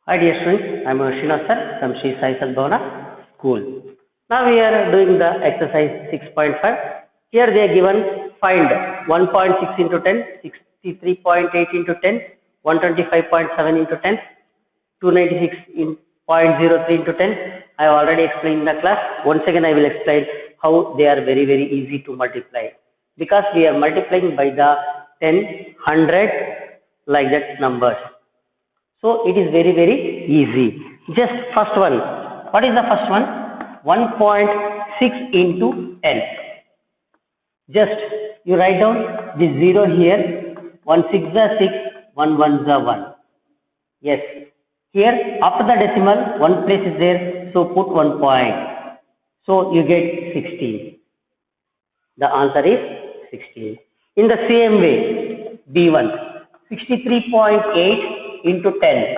Hi dear students, I am Srinath sir from Sri Sai Sadbhavana School. Now we are doing the exercise 6.5. Here they are given find 1.6 into 10, 63.8 into 10, 125.7 into 10, 296.03 into 10. I have already explained in the class. Once again I will explain how they are very easy to multiply. Because we are multiplying by the 10, 100 like that numbers. So it is very easy. Just first one. What is the first one? 1.6 into 10. Just you write down the 0 here. 1 6 is 6, 1 1 is 1. Yes. Here after the decimal, one place is there. So put 1 point. So you get 16. The answer is 16. In the same way, B1, 63.8 into 10.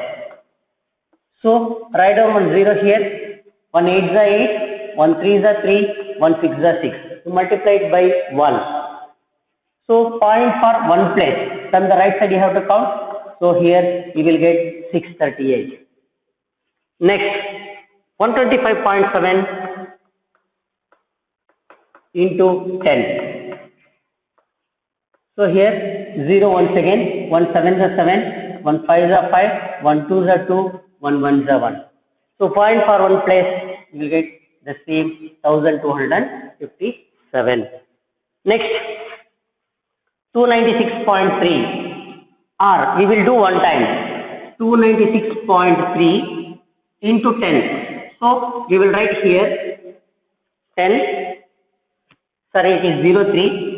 So write down 1 0 here, 1 8 is 8, 1 3 is 3, 1 6 is 6. You multiply it by 1. So point for one place. From the right side you have to count. So here you will get 638. Next, 125.7 into 10. So here 0 once again, 1 7 is 7, 1 5 is 5, 1 2 is 2, 1 1 is 1. So point for one place, you will get the same 1257. Next, 296.3 or we will do one time 296.3 into 10. So we will write here 10, sorry it is 03.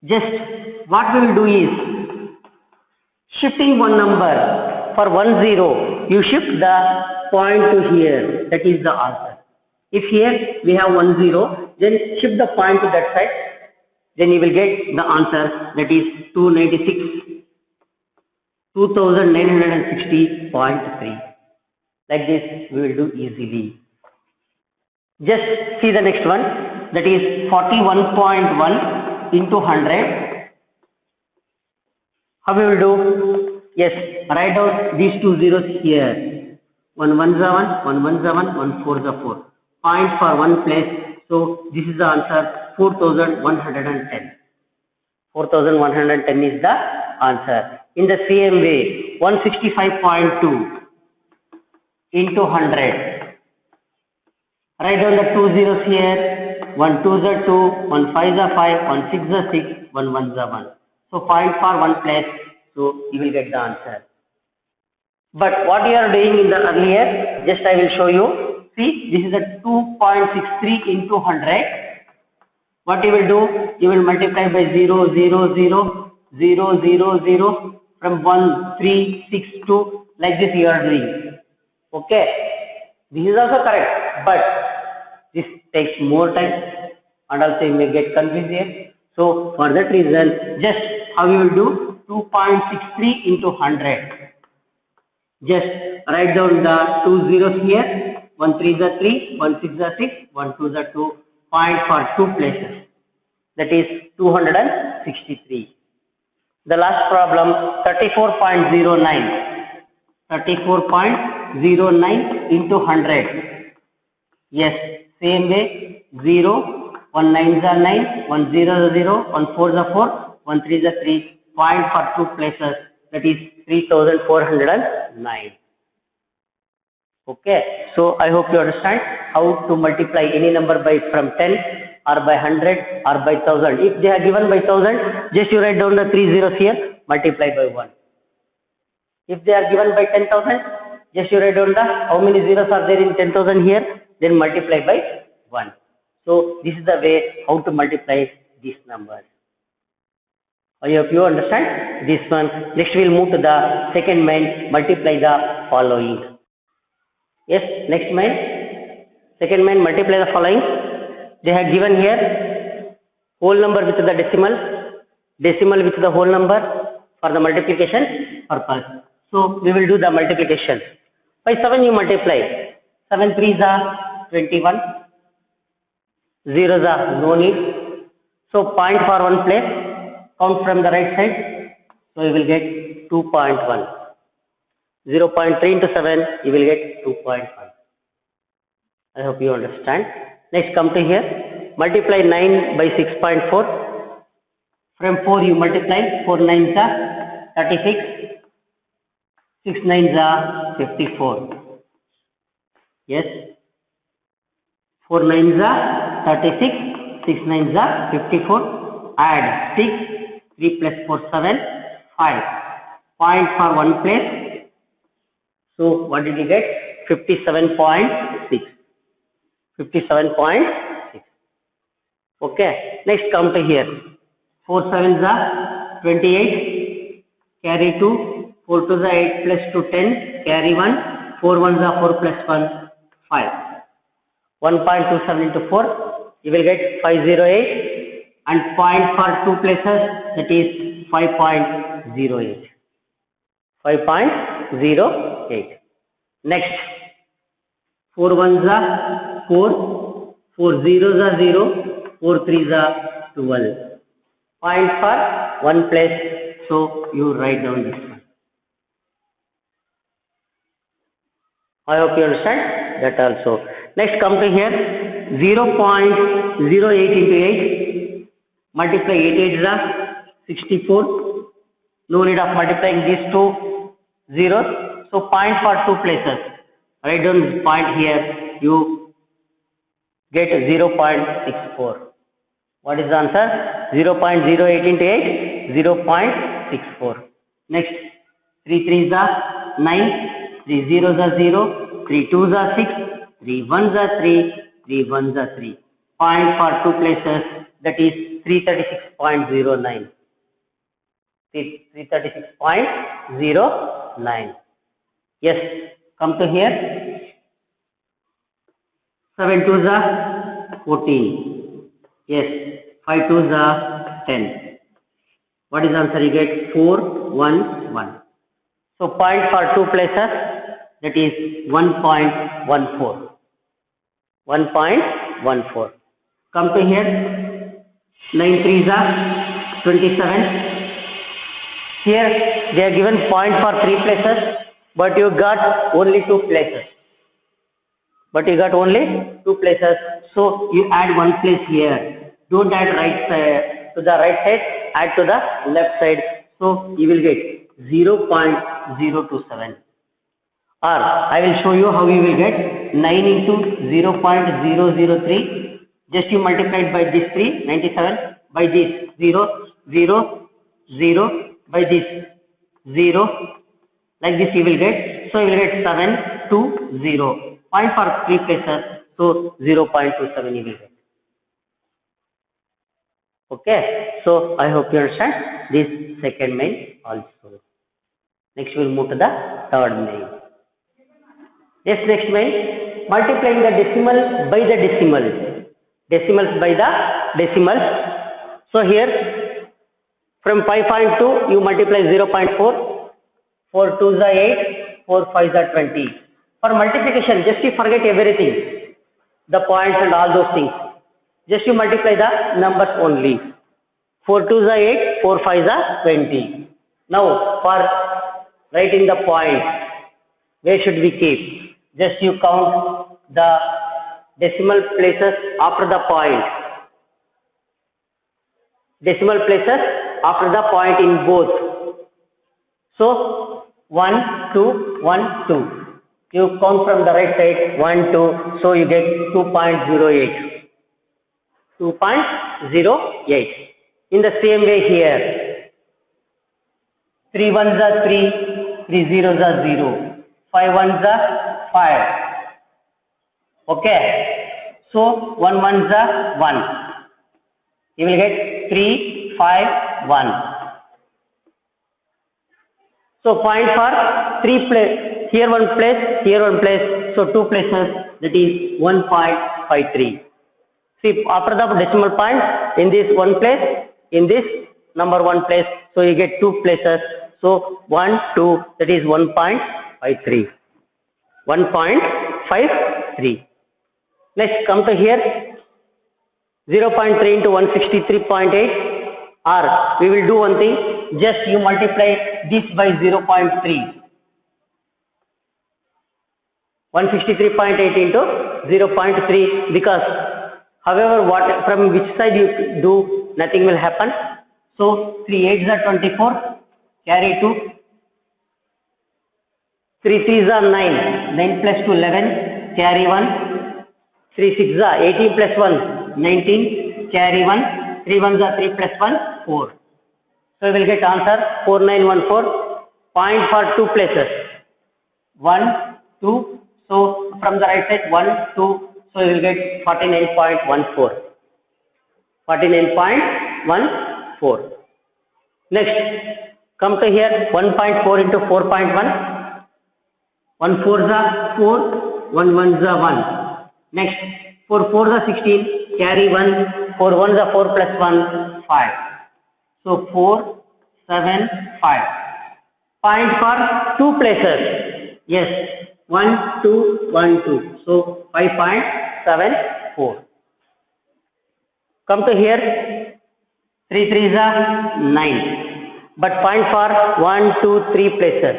Just what we will do is shifting one number for 1 0, you shift the point to here, that is the answer. If here we have 1 0, then shift the point to that side, then you will get the answer, that is 2960.3. Like this we will do easily. Just see the next one, that is 41.1 into 100. How we will do? Yes, write out these two zeros here. 1 1 is 1, 1 1 is 1, 1 4 is 4. Point for one place. So this is the answer, 4110. 4110 is the answer. In the same way, 165.2 into 100. Write down the two zeros here. 1 2 is 2, 1 5 is 5, 1 6 is 6, 1 1 is 1. So point for one place, so you will get the answer. But what you are doing in the earlier, just I will show you. See, this is the 2.63 into 100. What you will do? You will multiply by 0, 0, 0, 0, 0, 0 from 1, 3, 6, 2. Like this you are doing. Okay. This is also correct, but this takes more time and also you may get confused here. So for that reason, just how you will do 2.63 into 100. Just write down the two zeros here. 1 3 is 3, 1 6 is 6, 1 2 is 2. Point for two places. That is 263. The last problem, 34.09. 34.09 into 100. Yes, same way, 0, 1 9 is 9, 1 0 is 0, 1 4 is 4, 1 3 is 3. Point for two places, that is 3409. Okay, so I hope you understand how to multiply any number by from 10 or by 100 or by 1000. If they are given by 1000, just you write down the three zeros here, multiply by 1. If they are given by 10,000, just you write down the how many zeros are there in 10,000 here, then multiply by 1. So this is the way how to multiply these numbers. I hope you understand this one. Next we will move to the second main, multiply the following. Yes, next main, second main, multiply the following. They have given here whole number with the decimal, decimal with the whole number for the multiplication purpose. So we will do the multiplication. By 7 you multiply. 7 3s are 21. Zeros are no need. So point for one place. Count from the right side. So you will get 2.1. 0.3 into 7, you will get 2.5. I hope you understand. Next, come to here. Multiply 9 by 6.4. From 4 you multiply. 4 9s are 36. 6 9s are 54. Yes. 4 9s are 36. 6 9s are 54. Add 6. 3 plus 4 7. 5. Point for one place. So what did you get? 57.6. 57.6. Okay. Next, come to here. 4 7s are 28. Carry 2. 4 2s are 8 plus 2 10. Carry 1. 4 1s are 4 plus 1 5. 1.27 into 4. You will get 508. And point for two places, that is 5.08. 5.08. Next, 4 1s are 4, 4 zeros are 0, 4 3s are 12. Point for one place, so you write down this one. I hope you understand that also. Next, come to here, 0.08 into 8, multiply 8 8s are 64. No need of multiplying these two zeros. So point for two places. Write down this point here. You get 0.64. What is the answer? 0.08 into 8, 0.64. Next, 3 3s are 9, 3 zeros are 0, 3 2s are 6, 3 1s are 3, 3 1s are 3. Point for two places, that is 336.09. 336.09. Yes, come to here. 7 2s are 14. Yes, 5 2s are 10. What is the answer? You get 4 1 1. So point for two places, that is 1.14. 1.14. Come to here. 9 3s are 27. Here they are given point for three places, but you got only two places. So you add one place here. Don't add right side to the right side, add to the left side. So you will get 0.027. Or I will show you how you will get 9 into 0.003. Just you multiply it by this 3, 97, by this 0, 0, 0, by this 0, like this you will get. So you will get 7 2 0. Point for three places, so 0.27 you will get. Okay, so I hope you understand this second main also. Next we will move to the third main. This next main, multiplying the decimal by the decimal. Decimals by the decimals. So here from 5.2 you multiply 0.4. 4 2s are 8, 4 5s are 20. For multiplication, just you forget everything, the points and all those things. Just you multiply the numbers only. 4 2s are 8, 4 5s are 20. Now for writing the point, where should we keep? Just you count the decimal places after the point. Decimal places after the point in both. So 1 2 1 2. You count from the right side 1 2. So you get 2.08. 2.08. In the same way here, 3 1s are 3, 3 zeros are 0, 5 1s are 5. Okay. So 1 1s are 1. You will get 3 5 1. So point for three place, here one place, here one place, so two places, that is 1.53. See, after the decimal point, in this one place, in this number one place, so you get two places, so 1 2, that is 1.53. 1.53. Next, come to here, 0.3 into 163.8. Or we will do one thing, just you multiply this by 0.3. 163.8 into 0.3, because however what from which side you do, nothing will happen. So 3 8s are 24, carry 2, 3 3s are 9, 9 plus 2 11, carry 1, 3 6s are 18 plus 1 19, carry 1, 3 1s are 3 plus 1 4. So we will get answer 4914. Point for two places, 1 2. So from the right side 1 2, so you will get 49.14. 49.14. Next, come to here 1.4 into 4.1. 1 4s are 4, 1 1s are 1. Next, 4 4s are 16, carry 1, 4 1s are 4 plus 1, 5. So 4 7 5. Point for two places. Yes, 1 2 1 2. So 5.74. Come to here, 3 3s are 9. But point for 1 2 3 places.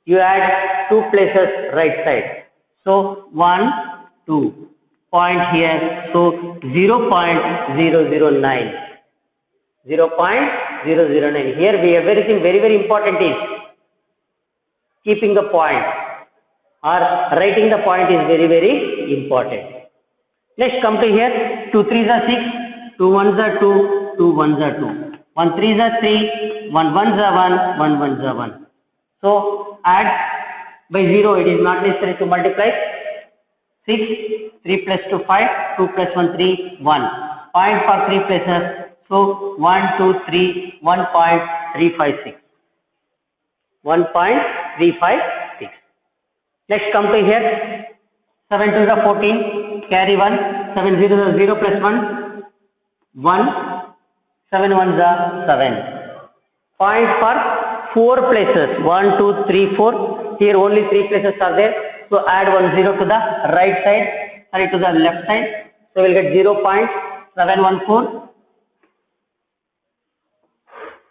You add 2 places right side. So 1 2. Point here. So 0.009. 0.009. Here we have everything very important is keeping the point or writing the point is very important. Next, come to here, 2 3s are 6, 2 1s are 2, 2 1s are 2, 1 3s are 3, 1 1s are 1, 1 1s are 1. So add by 0, it is not necessary to multiply. 6, 3 plus 2 5, 2 plus 1 3, 1. Point for 3 places. So 1 2 3, 1.356. 1.356. Next, come to here, 7 to the 14, carry 1, 7 0 the 0 plus 1, 1, 7 1 the 7. Point for 4 places, 1 2 3 4. Here only 3 places are there. So add 1 0 to the right side, sorry, to the left side. So we will get 0.714.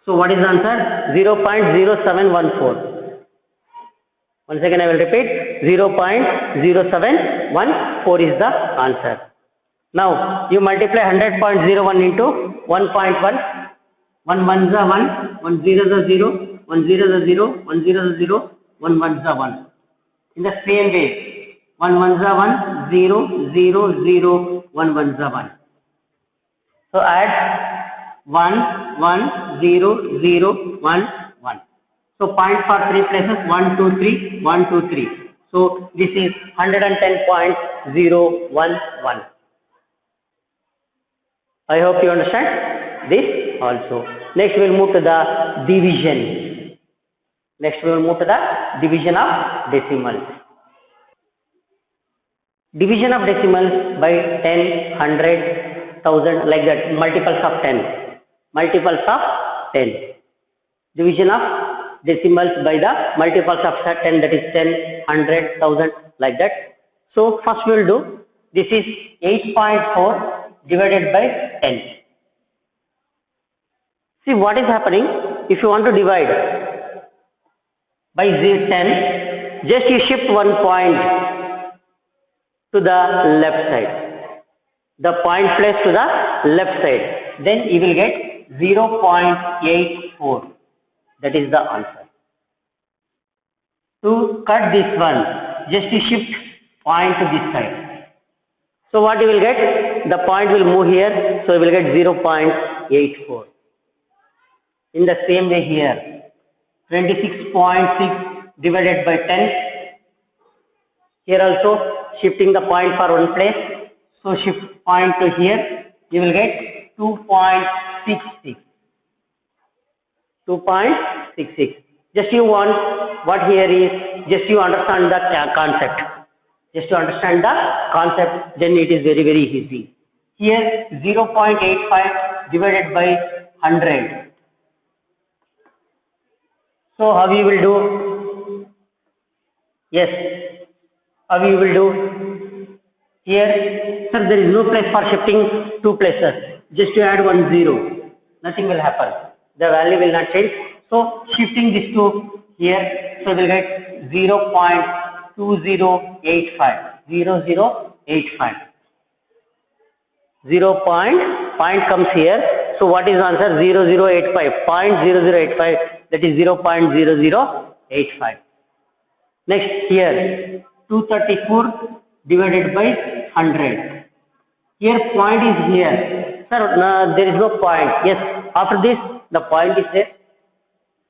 So what is the answer? 0.0714. Once again I will repeat, 0.0714 is the answer. Now you multiply 100.01 into 1.1. 1 1s are 1, 1 0s are 0, 1 0s are 0, 1 0s are 0, 1 1s are 1. In the same way, 1 1s are 1, 0, 0, 0, 1 1s are 1. So add 1, 1, 0, 0, 1, 1. So point for 3 places, 1, 2, 3, 1, 2, 3. So this is 110.011. I hope you understand this also. Next we will move to the division. Next we will move to the division of decimals. Division of decimals by 10, 100, 1000, like that, multiples of 10. Multiples of 10. Division of decimals by the multiples of 10, that is 10, 100, 1000, like that. So first we will do, this is 8.4 divided by 10. See what is happening, if you want to divide by 10, just you shift 1 point to the left side. The point placed to the left side. Then you will get 0.84. That is the answer. To cut this one, just you shift point to this side. So what you will get? The point will move here. So you will get 0.84. In the same way here, 26.6 divided by 10. Here also shifting the point for one place. So shift point to here. You will get 2.66. 2.66. Just you want what here is, just you understand the concept. Just to understand the concept, then it is very easy. Here 0.85 divided by 100. So how you will do? Yes, how you will do? Here, sir, there is no place for shifting two places. Just to add 1 0. Nothing will happen. The value will not change. So shifting this to here, so we will get 0.7 0.2085. 0085. 0 point comes here. So what is the answer? 0085. 0.0085. That is 0.0085. Next here 234 divided by 100. Here point is here. Sir, no, there is no point. Yes, after this the point is there.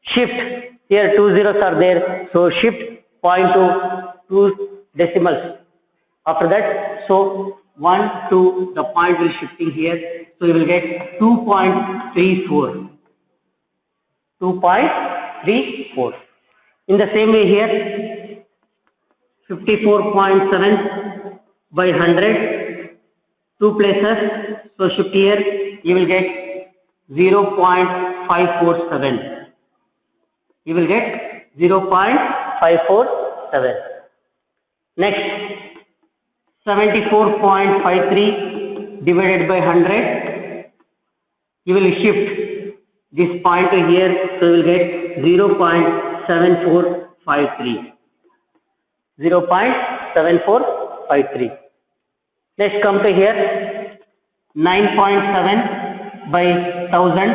Shift. Here two zeros are there. So shift point to two decimals. After that, so 1, 2, the point will shifting here. So you will get 2.34. 2.34. In the same way here, 54.7 by 100, two places. So shift here, you will get 0.547. You will get 0.547. Next, 74.53 divided by 100. You will shift this point to here, so you will get 0.7453. 0.7453. Let's come to here 9.7 by 1000.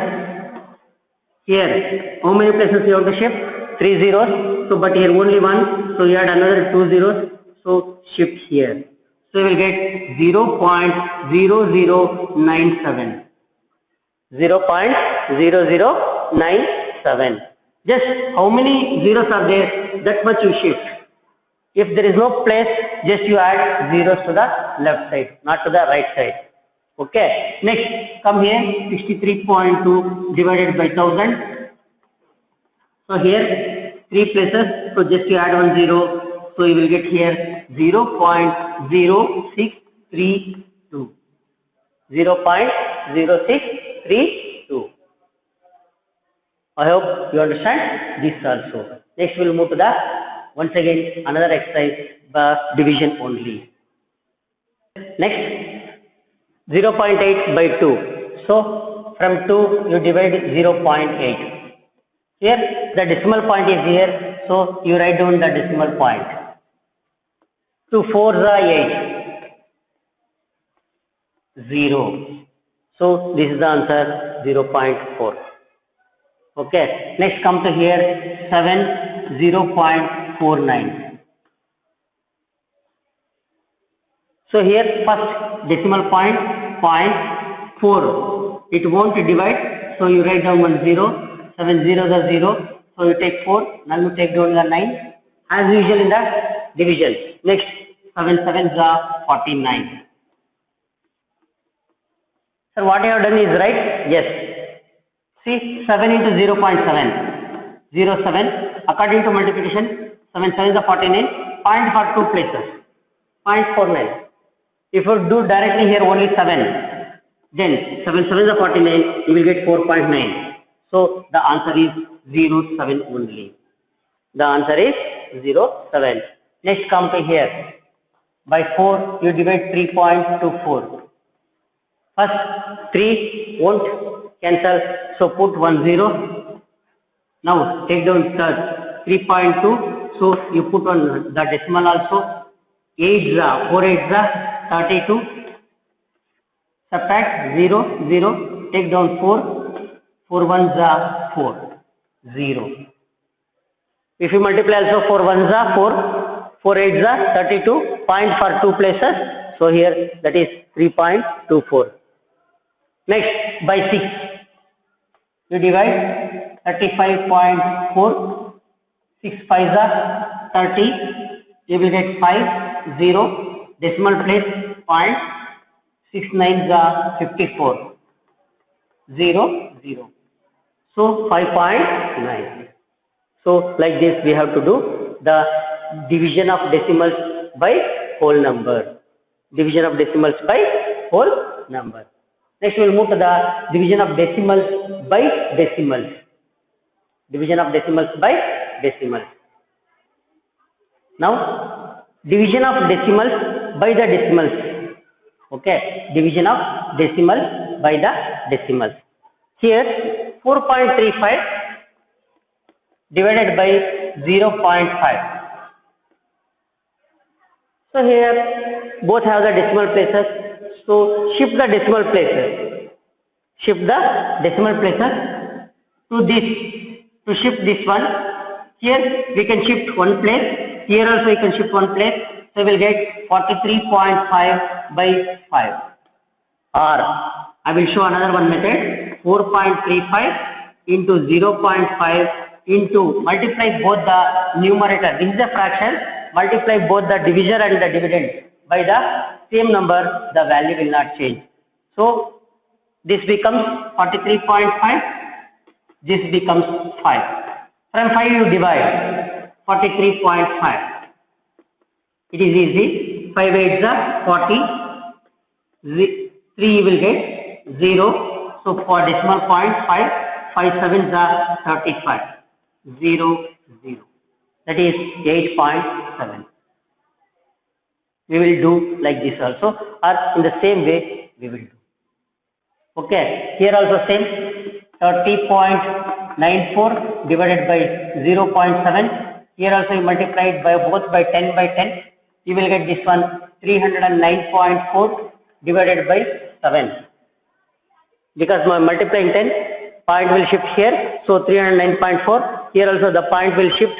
Here, how many places you have to shift? 3 zeros. So, but here only one. So, you add another 2 zeros. So, shift here. So, you will get 0.0097. 0.0097. Just how many zeros are there? That much you shift. If there is no place, just you add zeros to the left side, not to the right side. Okay. Next, come here 63.2 divided by 1000. So here 3 places. So just you add 1 zero. So you will get here 0.0632. 0.0632. I hope you understand this also. Next we will move to the once again another exercise division only. Next 0.8 by 2. So from 2 you divide 0.8. Here the decimal point is here. So you write down the decimal point. 2 4s are 8. 0. So this is the answer 0.4. Okay. Next come to here 7 0.49. So here first decimal point 0.4. It won't divide. So you write down 1 0. 7 zeros are 0. So you take 4. Now you take down the 9. As usual in the division. Next 7 7s are 49. So what I have done is right? Yes. See 7 into 0.7. 0.7. According to multiplication, 7 7s are 49. Point for 2 places. 0.49. If you do directly here only 7, then 7 7s are 49. You will get 4.9. So the answer is 0.7 only. The answer is 0.7. Next come to here. By 4 you divide 3.24. First 3 won't cancel. So put 1 0. Now take down 3.2. So you put on the decimal also. 8 4 8 32. Subtract 0 0. Take down 4. 4 1s are 4. 0. If you multiply also 4 1s are 4. 4 8s are 32. Point for 2 places. So here that is 3.24. Next by 6. You divide 35.4. 6 5s are 30. You will get 5 0. Decimal place point. 6 9s are 54. 0 0. So 5.9. So like this we have to do the division of decimals by whole number. Division of decimals by whole number. Next we will move to the division of decimals by decimals. Division of decimals by decimals. Now division of decimals by the decimals. Okay, division of decimals by the decimals. Here 4.35 divided by 0.5. So here both have the decimal places. So shift the decimal places. Shift the decimal places to this. To shift this one, here we can shift one place. Here also we can shift one place. So we will get 43.5 by 5. Or I will show another one method. 4.35 into 0.5 into multiply both the numerator. This is a fraction. Multiply both the divisor and the dividend by the same number. The value will not change. So this becomes 43.5. This becomes 5. From 5 you divide 43.5. It is easy. 5 8s are 40. 3 you will get 0. So for decimal point 5, 5 7s are 35. 0 0. That is 8.7. We will do like this also, or in the same way we will do. Okay, here also same. 30.94 divided by 0.7. Here also you multiply it by both by 10 by 10. You will get this one 309.4 divided by 7. Because my multiplying 10, point will shift here. So 309.4. Here also the point will shift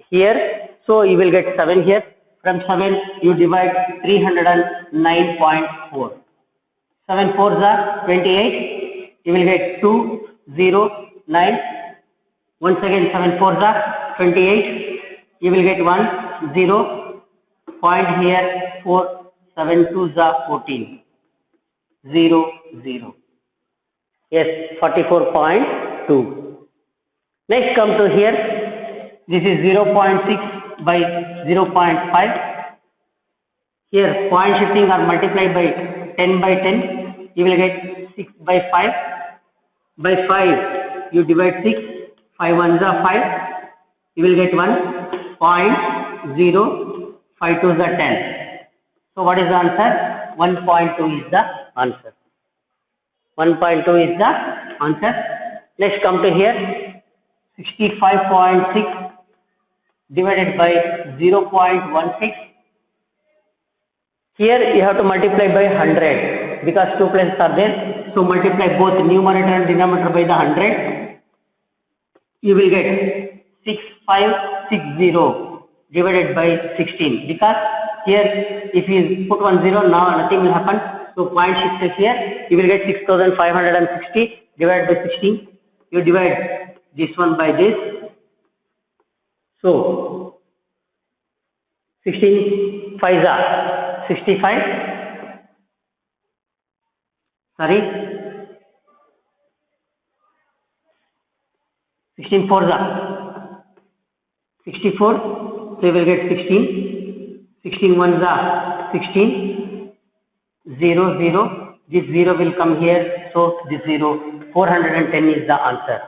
here. So you will get 7 here. From 7 you divide 309.4. 7 4s are 28. You will get 2 0 9. Once again 7 4s are 28. You will get 1 0. Point here 4. 7 2s are 14. 0 0. Yes, 44.2. Next come to here. This is 0.6 by 0.5. Here point shifting are multiplied by 10 by 10. You will get 6 by 5. By 5 you divide 6. 5 1s are 5. You will get 1.0. 5 2s are 10. So what is the answer? 1.2 is the answer. 1.2 is the answer. Next come to here. 65.6 divided by 0.16. Here you have to multiply by 100 because two places are there. So multiply both numerator and denominator by the 100. You will get 6560 divided by 16. Because here if you put 1 0, now nothing will happen. So point shifted here. You will get 6560 divided by 16. You divide this one by this. So 16 5s are 65. Sorry. 16 4s are 64. So you will get 16. 16 1s are 16. 0 0. This 0 will come here. So this 0. 410 is the answer.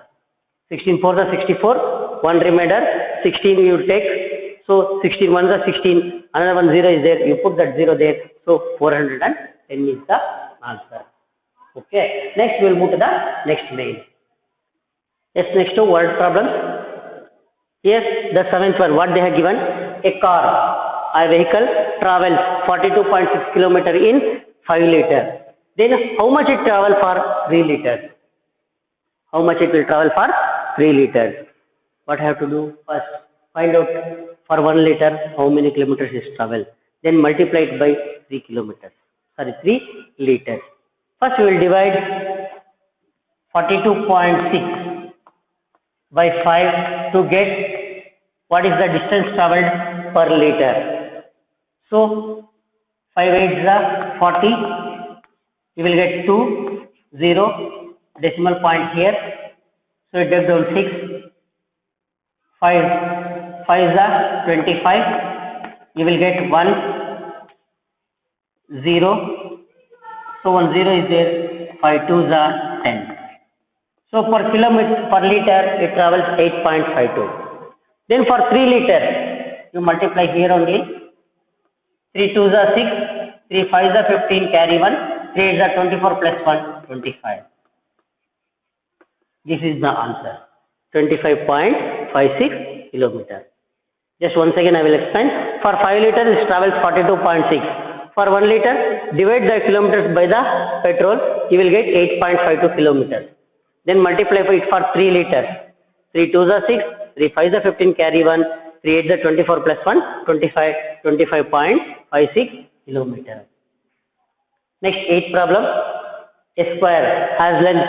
16 4s are 64. One remainder. 16 you take. So 16 1s are 16. Another one 0 is there. You put that 0 there. So 410 is the answer. Okay. Next we will move to the next main. Yes, next to word problems. Yes, the seventh one. What they have given? A car, a vehicle travels 42.6 km in 5 liters. Then how much it travel for 3 liters? How much it will travel for 3 liters? What I have to do? First, find out for 1 liter how many kilometers it travel. Then multiply it by 3 kilometers. Sorry, 3 liters. First we will divide 42.6 by 5 to get what is the distance traveled per liter. So 5 8s are 40. You will get 2 0 decimal point here. So it takes down 6. 5 5s are 25. You will get 1 0. So 1 0 is there. 5 2s are 10. So per kilometer per liter it travels 8.52. Then for 3 liters you multiply here only. 3 2s are 6, 3 5s are 15, carry 1, 3 8s are 24 plus 1, 25. This is the answer. 25.56 kilometers. Just once again I will explain. For 5 liters it travels 42.6. For 1 liter, divide the kilometers by the petrol, you will get 8.52 kilometers. Then multiply it for 3 liters. 3 2s are 6, 3 5s are 15, carry 1, 3 8s are 24 plus 1, 25, 25.56 kilometers. Next, 8th problem. A square has length,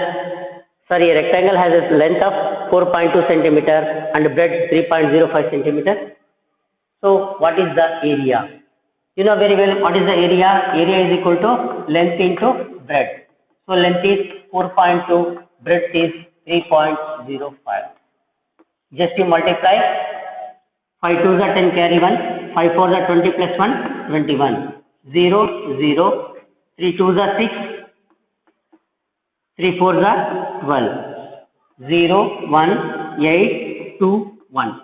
sorry, a rectangle has a length of 4.2 centimeter and breadth 3.05 centimeter. So what is the area? You know very well what is the area. Area is equal to length into breadth. So length is 4.2, breadth is 3.05. Just you multiply. 5 2s are 10, carry 1, 5 4s are 20 plus 1, 21, 0 0, 3 2s are 6, 3 4s are 12, 0 1 8 2 1.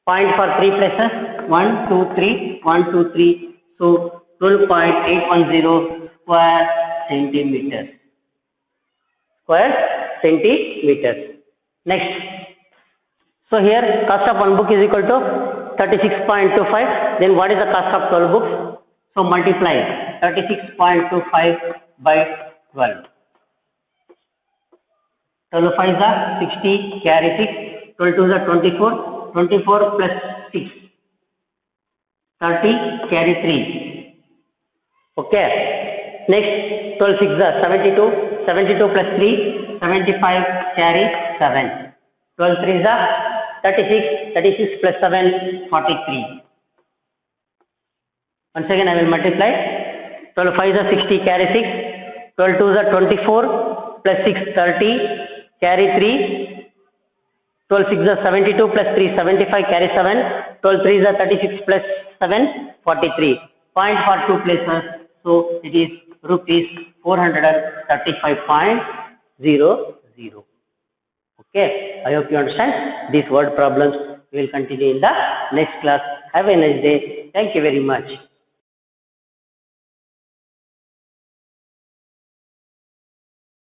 Point for 3 places, 1 2 3 1 2 3, so 12.810 square centimeters. Square centimeters. Next. So here cost of one book is equal to 36.25. Then what is the cost of 12 books? So multiply 36.25 by 12. 12 5 is 60, carry 6, 12 2 is 24, 24 plus 6, 30, carry 3. Okay. Next, 12 6 is 72, 72 plus 3, 75, carry 7. 12 3 is 36, 36 plus 7, 43. Once again I will multiply. 12 5 is 60, carry 6, 12 2 is 24, plus 6, 30, carry 3, 12 6 is 72 plus 3, 75, carry 7, 12 3 is 36 plus 7, 43. Point for 2 places, so it is rupees 435.00. Okay, I hope you understand these word problems. We will continue in the next class. Have a nice day. Thank you very much.